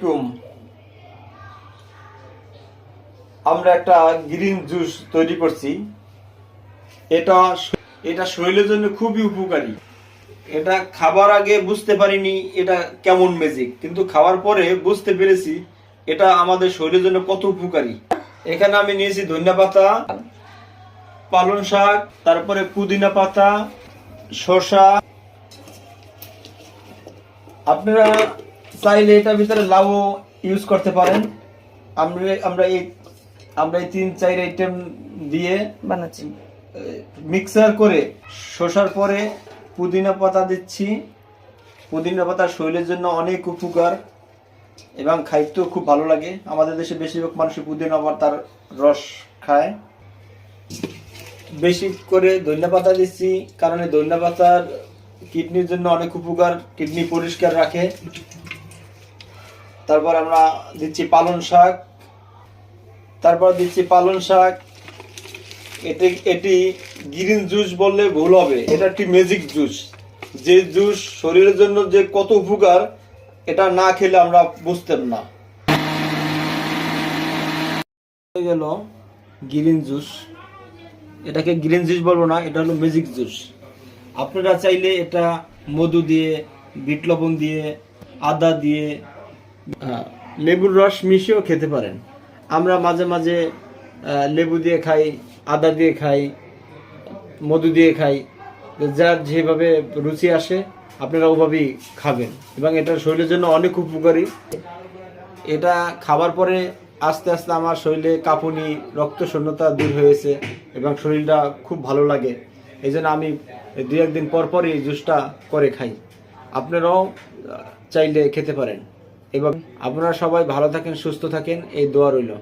আসসালামু আলাইকুম। আমরা একটা গ্রিন জুস তৈরি করছি। এটা এটা শরীরের জন্য খুবই উপকারী। এটা খাবার আগে বুঝতে পারিনি এটা কেমন ম্যাজিক, কিন্তু খাওয়ার পরে বুঝতে পেরেছি এটা আমাদের শরীরের জন্য কত উপকারী। এখানে আমি নিয়েছি ধনিয়া পাতা, পালং শাক, তারপরে পুদিনা পাতা, শসা। আপনারা চাইলে এটার ভিতরে লাউ ইউজ করতে পারেন। আমরা এই 3-4 আইটেম দিয়ে বানাচ্ছি। মিক্সার করে শসার পরে পুদিনা পাতা দিচ্ছি। পুদিনা পাতা শরীরের জন্য অনেক উপকার এবং খাইতেও খুব ভালো লাগে। আমাদের দেশে বেশিরভাগ মানুষ পুদিনা পাতার রস খায়। বেশি করে ধনিয়া পাতা দিচ্ছি কারণ এই ধনিয়া পাতার কিডনির জন্য অনেক উপকার, কিডনি পরিষ্কার রাখে। তারপর আমরা দিচ্ছি পালং শাক। এটি গ্রিন জুস বললে ভুল হবে, এটা একটি ম্যাজিক জুস। যে জুস শরীরের জন্য যে কত উপকার এটা না খেলে আমরা বুঝতাম না। হয়ে গেল গ্রিন জুস। এটাকে গ্রিন জুস বলবো না, এটা হলো ম্যাজিক জুস। আপনারা চাইলে এটা মধু দিয়ে, বিট লবণ দিয়ে, আদা দিয়ে, লেবুর রস মিশিয়েও খেতে পারেন। আমরা মাঝে মাঝে লেবু দিয়ে খাই, আদা দিয়ে খাই, মধু দিয়ে খাই। যার যেভাবে রুচি আসে আপনারা ওভাবেই খাবেন এবং এটা শরীরের জন্য অনেক উপকারী। এটা খাবার পরে আস্তে আস্তে আমার শরীরে কাঁপুনি, রক্ত শূন্যতা দূর হয়েছে এবং শরীরটা খুব ভালো লাগে। এই জন্য আমি 2-1 দিন পর পরই জুসটা করে খাই। আপনারাও চাইলে খেতে পারেন এবং আপনারা সবাই ভালো থাকেন, সুস্থ থাকেন, এই দোয়া রইল।